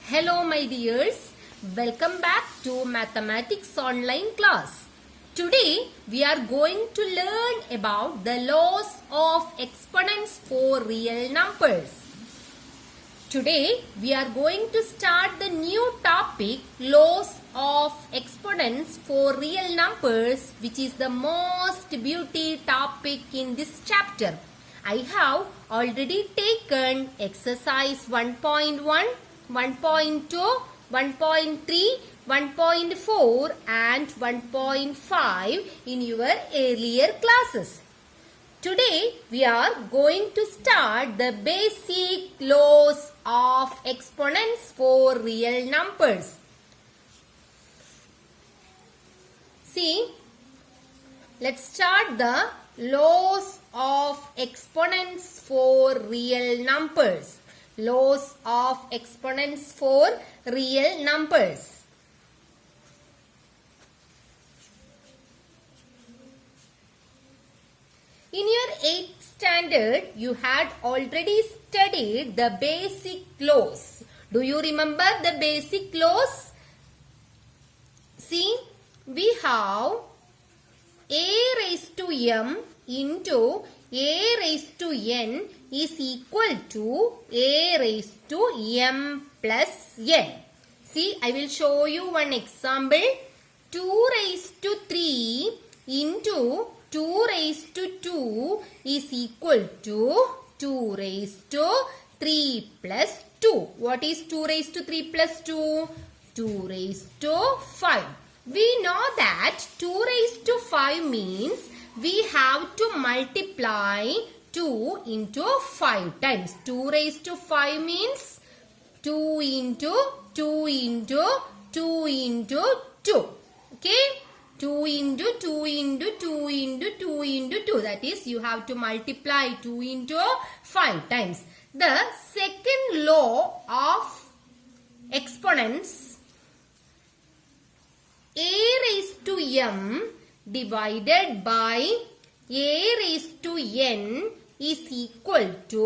Hello my dears, welcome back to Mathematics Online class. Today we are going to learn about the laws of exponents for real numbers. Today we are going to start the new topic laws of exponents for real numbers, which is the most beauty topic in this chapter. I have already taken exercise 1.1, 1.2, 1.3, 1.4 and 1.5 in your earlier classes. Today we are going to start the basic laws of exponents for real numbers. See, let's start the laws of exponents for real numbers. Laws of exponents for real numbers. In your 8th standard, you had already studied the basic laws. Do you remember the basic laws? See, we have a raised to m into a raised to n is equal to a raised to m plus n. See, I will show you one example. 2 raised to 3 into 2 raised to 2 is equal to 2 raised to 3 plus 2. What is 2 raised to 3 plus 2? 2 raised to 5. We know that 2 raised to 5 means we have to multiply 2 into 5 times. 2 raised to 5 means 2 into 2 into 2 into 2. Okay? 2 into 2 into 2 into 2 into 2. That is, you have to multiply 2 into 5 times. The second law of exponents, a raised to m divided by a raised to n is equal to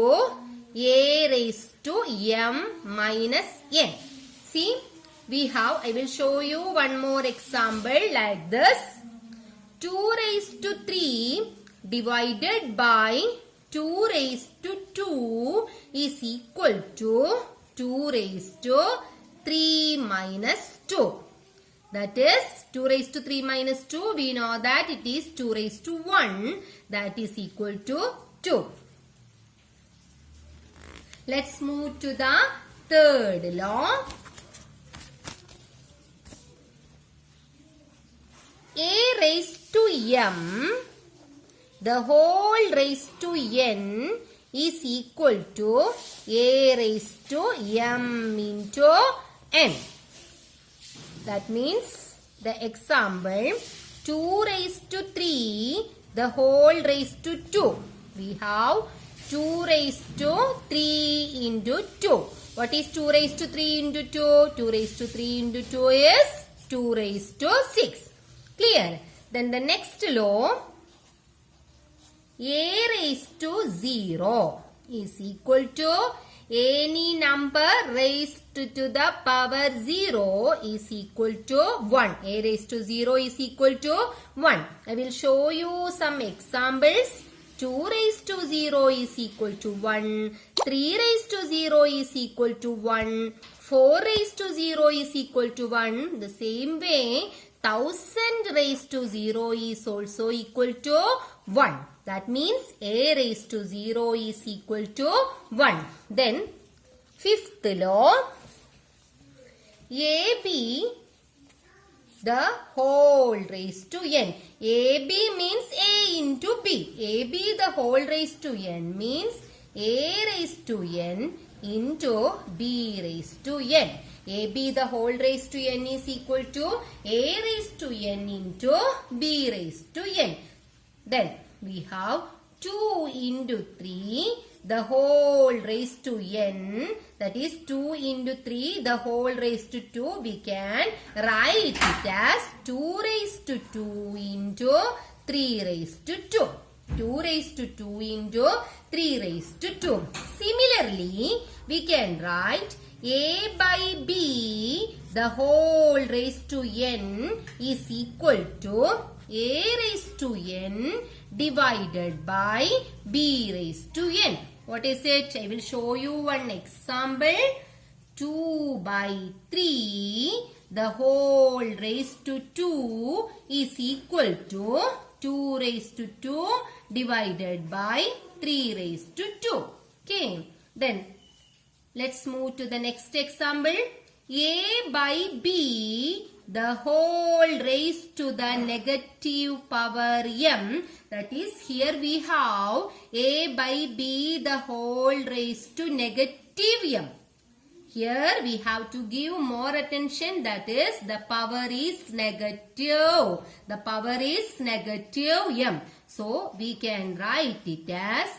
a raised to m minus n. See, I will show you one more example like this. 2 raised to 3 divided by 2 raised to 2 is equal to 2 raised to 3 minus 2. That is 2 raised to 3 minus 2. We know that it is 2 raised to 1. That is equal to 2. Let's move to the third law. A raised to m, the whole raised to n is equal to a raised to m into n. That means the example 2 raised to 3, the whole raised to 2. We have 2 raised to 3 into 2. What is 2 raised to 3 into 2? 2 raised to 3 into 2 is 2 raised to 6. Clear? Then the next law, a raised to 0 is equal to any number raised to the power 0 is equal to 1. A raised to 0 is equal to 1. I will show you some examples. 2 raised to 0 is equal to 1. 3 raised to 0 is equal to 1. 4 raised to 0 is equal to 1. The same way, 1000 raised to 0 is also equal to 1. That means a raised to 0 is equal to 1. Then, fifth law, AB the whole raised to n. AB means A into B. AB the whole raised to n means A raised to n into B raised to n. AB the whole raised to n is equal to A raised to n into B raised to n. Then we have 2 into 3 the whole raised to n, that is 2 into 3 the whole raised to 2. We can write it as 2 raised to 2 into 3 raised to 2. 2 raised to 2 into 3 raised to 2. Similarly, we can write A by B the whole raised to n is equal to A raised to n divided by B raised to n. What is it? I will show you one example. 2 by 3 the whole raised to 2 is equal to 2 raised to 2 divided by 3 raised to 2. Okay. Then let's move to the next example. A by B the whole raised to the negative power m. That is, here we have A by B the whole raised to negative m. Here we have to give more attention, that is the power is negative. The power is negative m. So we can write it as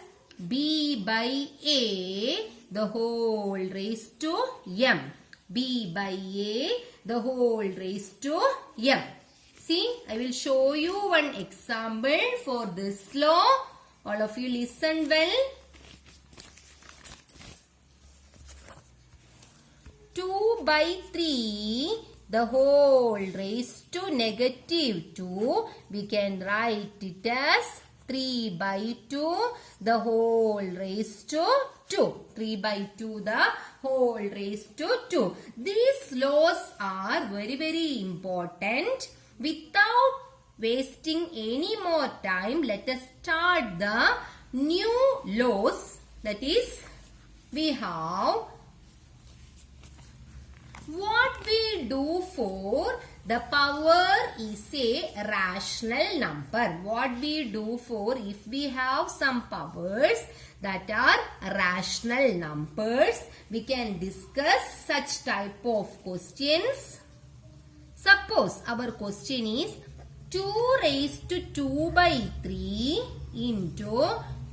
B by A the whole raised to m. B by A the whole raised to m. See, I will show you one example for this law. All of you listen well. 2 by 3 the whole raised to negative 2. We can write it as 3 by 2 the whole raised to 2. 3 by 2 the whole raised to 2. These laws are very important. Without wasting any more time, let us start the new laws. That is, we have what we do for the power is a rational number. What we do for if we have some powers that are rational numbers, we can discuss such type of questions. Suppose our question is 2 raised to 2 by 3 into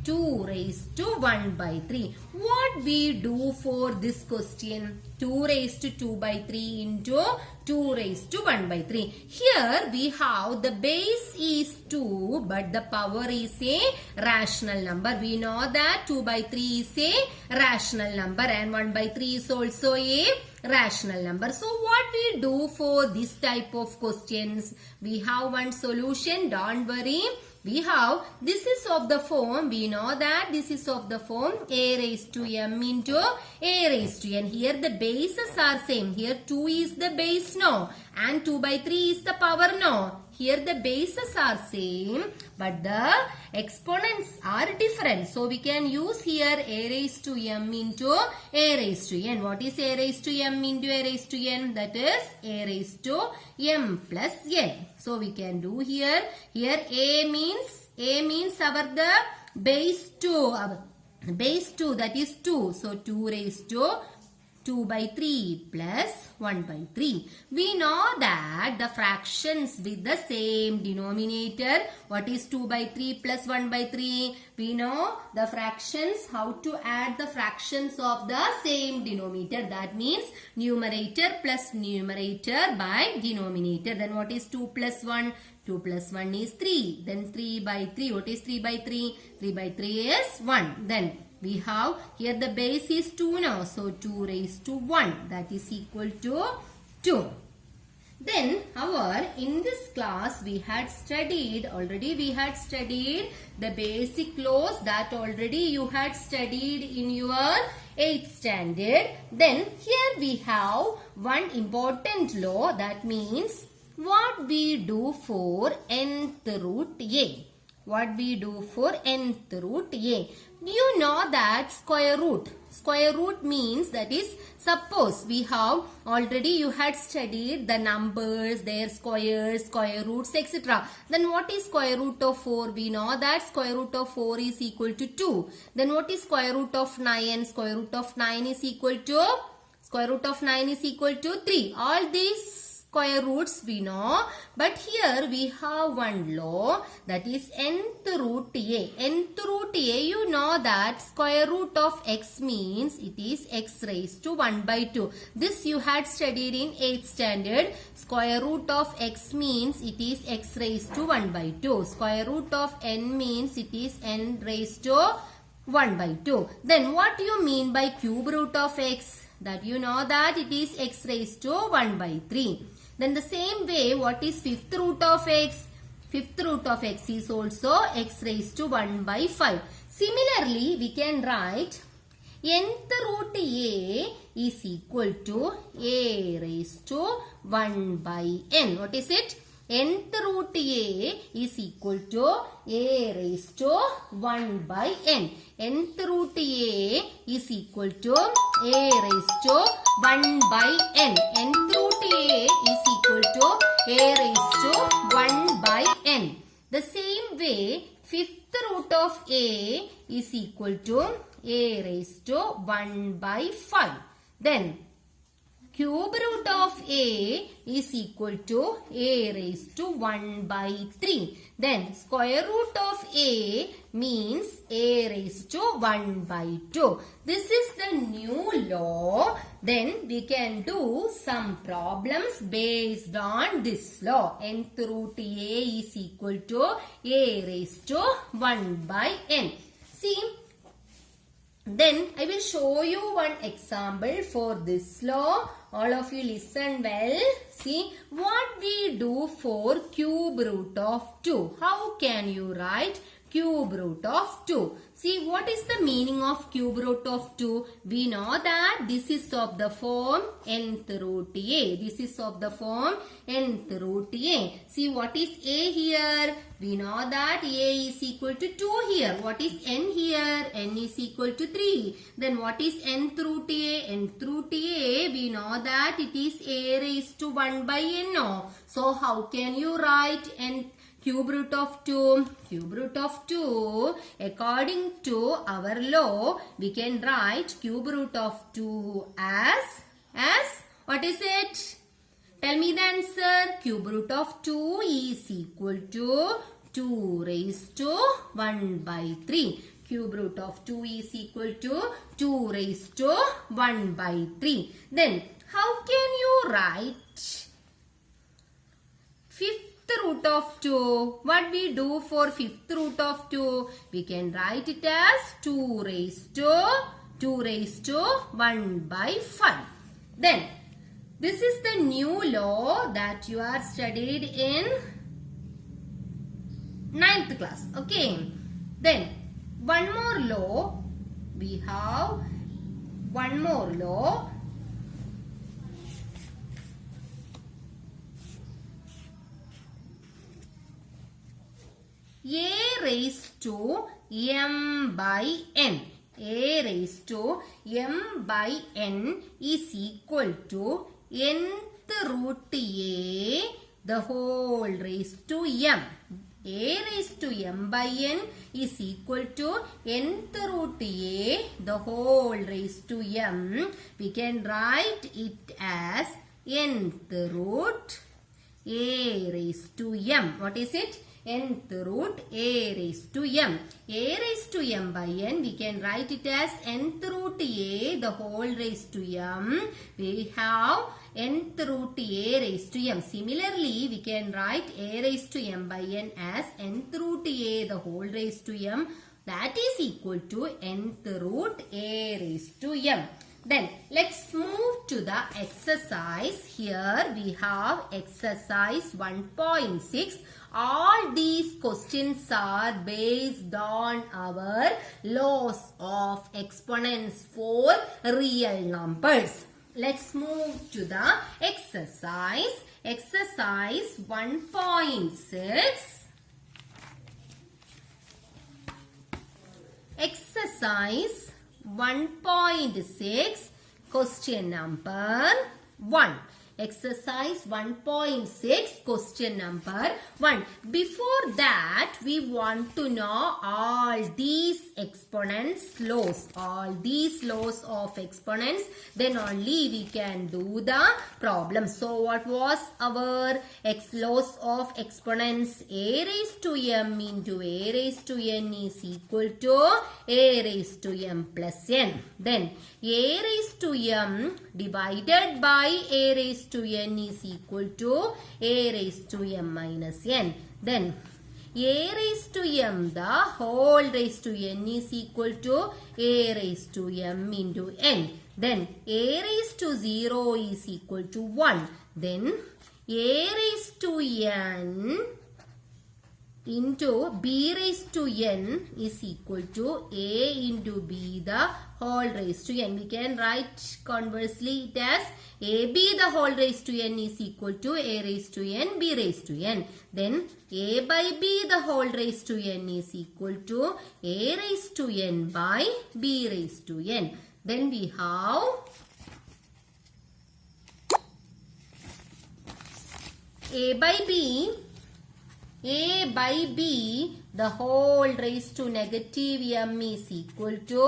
2 raised to 1 by 3. What we do for this question? 2 raised to 2 by 3 into 2 raised to 1 by 3. Here we have the base is 2 but the power is a rational number. We know that 2 by 3 is a rational number and 1 by 3 is also a rational number. So what we do for this type of questions? We have one solution. Don't worry. We have, this is of the form, we know that this is of the form a raised to m into a raised to n. Here the bases are same. Here 2 is the base, no, and 2 by 3 is the power, no. Here the bases are same but the exponents are different. So we can use here a raised to m into a raised to n. What is a raised to m into a raised to n? That is a raised to m plus n. So we can do here a means our the base 2. Base 2, that is 2. So 2 raised to 2 by 3 plus 1 by 3. We know that the fractions with the same denominator. What is 2 by 3 plus 1 by 3? We know the fractions, how to add the fractions of the same denominator. That means numerator plus numerator by denominator. Then what is 2 plus 1? 2 plus 1 is 3. Then 3 by 3. What is 3 by 3? 3 by 3 is 1. Then we have here the base is 2 now. So 2 raised to 1. That is equal to 2. Then in this class we had studied the basic laws that already you had studied in your 8th standard. Then here we have one important law, that means what we do for nth root a. What we do for nth root a. You know that square root. Square root means, that is, suppose we have already you had studied the numbers, their squares, square roots, etc. Then what is square root of 4? We know that square root of 4 is equal to 2. Then what is square root of 9? Square root of 9 is equal to 3. All these square roots we know, but here we have one law, that is nth root a. Nth root a, you know that square root of x means it is x raised to 1 by 2. This you had studied in 8th standard. Square root of x means it is x raised to 1 by 2. Square root of n means it is n raised to 1 by 2. Then what do you mean by cube root of x? That you know that it is x raised to 1 by 3. Then the same way, what is fifth root of x? Fifth root of x is also x raised to 1 by 5. Similarly, we can write nth root a is equal to a raised to 1 by n. What is it? Nth root a is equal to a raised to 1 by n. Nth root a is equal to a raised to 1 by n. Nth root a is equal to a raised to 1 by n. The same way, fifth root of a is equal to a raised to 1 by 5. Then, cube root of a is equal to a raised to 1 by 3. Then square root of a means a raised to 1 by 2. This is the new law. Then we can do some problems based on this law. Nth root a is equal to a raised to 1 by n. See, then I will show you one example for this law. All of you listen well. See what we do for cube root of 2. How can you write cube root of 2? See, what is the meaning of cube root of 2? We know that this is of the form nth root a. This is of the form nth root a. See, what is a here? We know that a is equal to 2 here. What is n here? N is equal to 3. Then what is nth root a? Nth root a, we know that it is a raised to 1 by n. So, how can you write nth cube root of 2? Cube root of 2, according to our law, we can write cube root of 2 as what is it? Tell me the answer. Cube root of 2 is equal to 2 raised to 1 by 3. Cube root of 2 is equal to 2 raised to 1 by 3. Then, how can you write fifth root of 2? What we do for fifth root of 2? We can write it as 2 raised to 1 by 5. Then, this is the new law that you are studied in 9th class. Okay. Then, one more law. We have one more law. A raised to m by n. A raised to m by n is equal to nth root a the whole raised to m. A raised to m by n is equal to nth root a the whole raised to m. We can write it as nth root a raised to m. What is it? Nth root a raised to m. A raised to m by n, we can write it as nth root a the whole raised to m. We have nth root a raised to m. Similarly, we can write a raised to m by n as nth root a the whole raised to m. That is equal to nth root a raised to m. Then let's move to the exercise. Here we have exercise 1.6. All these questions are based on our laws of exponents for real numbers. Let's move to the exercise. Exercise 1.6. Exercise 1.6, question number 1. Exercise 1.6, question number 1. Before that, we want to know all these exponents laws. All these laws of exponents. Then only we can do the problem. So, what was our laws of exponents? A raised to m into a raised to n is equal to a raised to m plus n. Then, a raised to m divided by a raised to n is equal to a raised to m minus n. Then a raised to m the whole raised to n is equal to a raised to m into n. Then a raised to 0 is equal to 1. Then a raised to n into b raised to n is equal to a into b the whole raised to n. We can write conversely it as ab the whole raised to n is equal to a raised to n, b raised to n. Then a by b the whole raised to n is equal to a raised to n by b raised to n. Then we have a by b the whole raised to negative m is equal to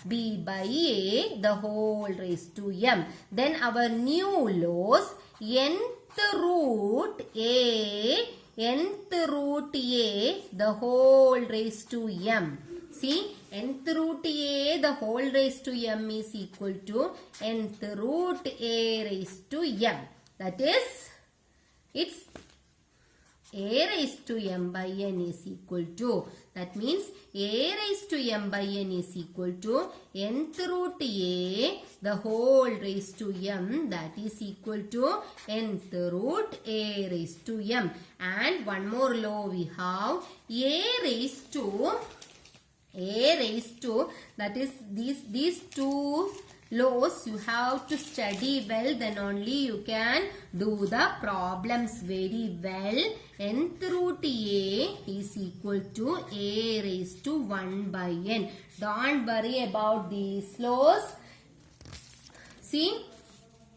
b by a the whole raised to m. Then our new laws, nth root a the whole raised to m. See, nth root a the whole raised to m is equal to nth root a raised to m. That is, it's a raised to m by n is equal to, that means a raised to m by n is equal to nth root a the whole raised to m, that is equal to nth root a raised to m. And one more law we have, a raised to, that is these two laws you have to study well, then only you can do the problems very well. Nth root a is equal to a raised to 1 by n. Don't worry about these laws. See,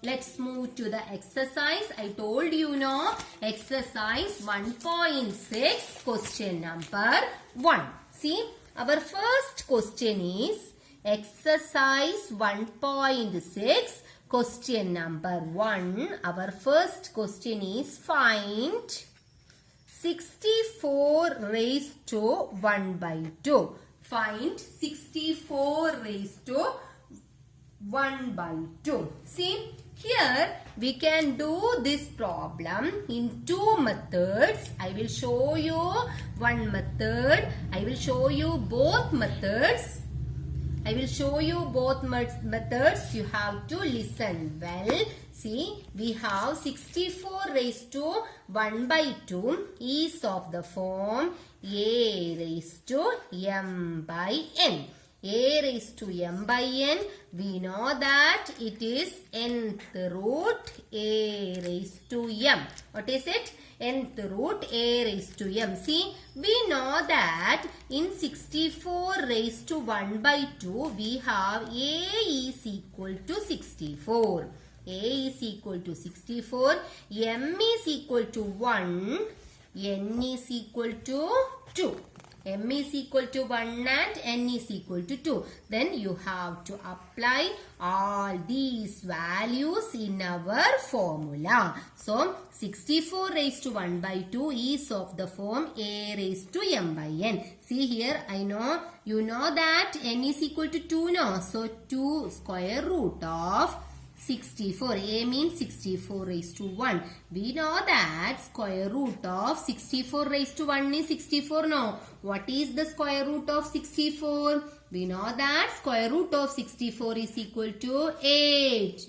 let's move to the exercise. I told you now, exercise 1.6 question number 1. See, our first question is exercise 1.6 question number 1. Our first question is find 64 raised to 1 by 2. Find 64 raised to 1 by 2. See, here we can do this problem in two methods. I will show you one method. I will show you both methods. methods. You have to listen well. See, we have 64 raised to 1 by 2 is of the form a raised to m by n. A raised to m by n, we know that it is nth root a raised to m. What is it? Nth root a raised to m. See, we know that in 64 raised to 1 by 2, we have a is equal to 64. A is equal to 64, m is equal to 1, n is equal to 2. M is equal to 1 and n is equal to 2. Then you have to apply all these values in our formula. So, 64 raised to 1 by 2 is of the form a raised to m by n. See here, I know, you know that n is equal to 2 now. So, 2 square root of 64. A means 64 raised to 1. We know that square root of 64 raised to 1 is 64 now. What is the square root of 64? We know that square root of 64 is equal to 8.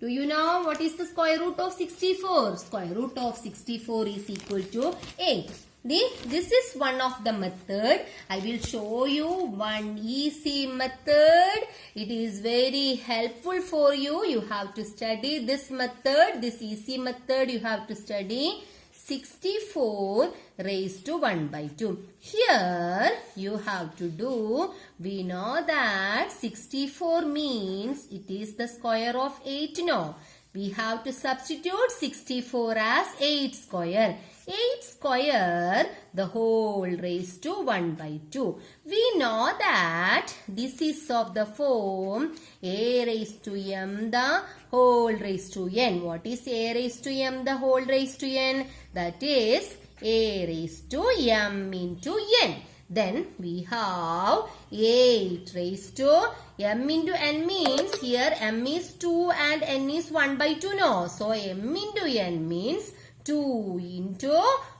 Do you know what is the square root of 64? Square root of 64 is equal to 8. This is one of the method. I will show you one easy method. It is very helpful for you. You have to study this method. This easy method you have to study. 64 raised to 1 by 2. Here you have to do, we know that 64 means it is the square of 8 now. We have to substitute 64 as 8 square. 8 square the whole raised to 1 by 2. We know that this is of the form a raised to m the whole raised to n. What is a raised to m the whole raised to n? That is a raised to m into n. Then we have 8 raised to m into n means here m is 2 and n is 1 by 2 no. So m into n means 2 into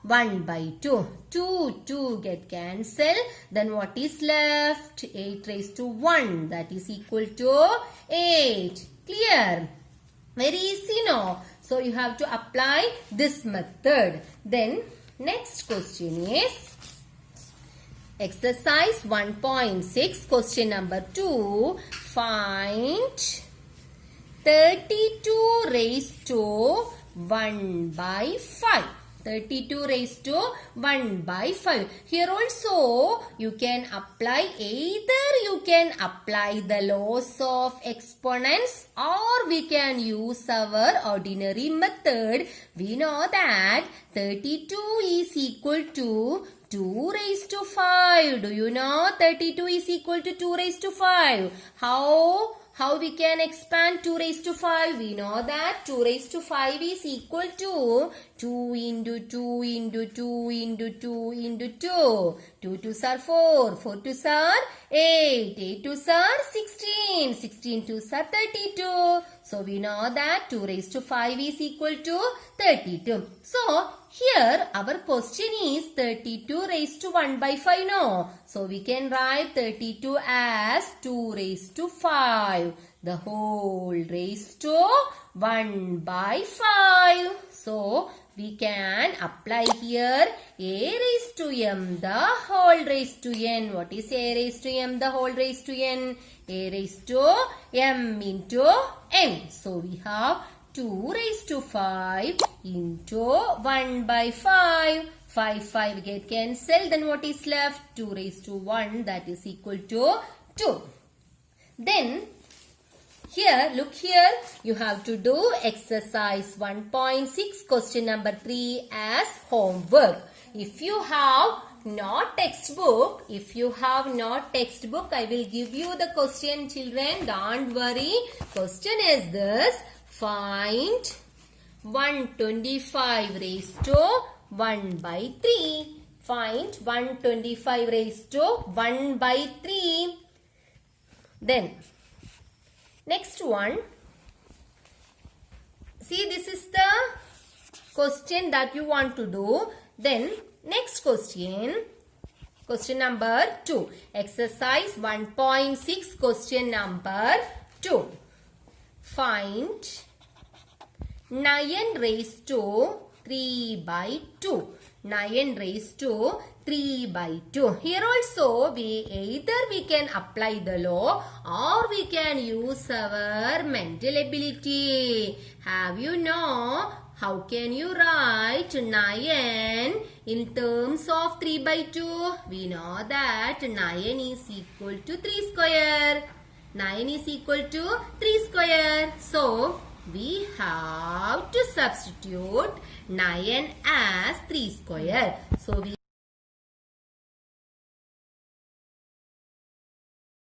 1 by 2. 2 get cancelled. Then what is left? 8 raised to 1. That is equal to 8. Clear? Very easy, no? So you have to apply this method. Then next question is exercise 1.6, question number 2. Find 32 raised to 1 by 5. 32 raised to 1 by 5. Here also you can apply, either you can apply the laws of exponents or we can use our ordinary method. We know that 32 is equal to 2 raised to 5. Do you know 32 is equal to 2 raised to 5? How we can expand 2 raised to 5? We know that 2 raised to 5 is equal to 2 into 2 into 2 into 2 into 2. 2 2s are 4. 4 2s are 8. 8 2s are 16. 16 2s are 32. So we know that 2 raised to 5 is equal to 32. So here our question is 32 raised to 1 by 5, no? So we can write 32 as 2 raised to 5. The whole raised to 1 by 5. So we can apply here a raised to m the whole raised to n. What is a raised to m the whole raised to n? A raised to m into n. So we have 2 raised to 5 into 1 by 5. 5 get cancelled. Then what is left? 2 raised to 1, that is equal to 2. Then here, look here, you have to do exercise 1.6 question number 3 as homework. If you have not textbook, I will give you the question, children. Don't worry. Question is this. Find 125 raised to 1 by 3. Find 125 raised to 1 by 3. Then next one. See, this is the question that you want to do. Then next question. Question number 2. Exercise 1.6 question number 2. Find 9 raised to 3 by 2. 9 raised to 3 by 2. Here also either we can apply the law or we can use our mental ability. Have you know how can you write 9 in terms of 3 by 2? We know that 9 is equal to 3 square. 9 is equal to 3 square. So we have to substitute 9 as 3 square. So we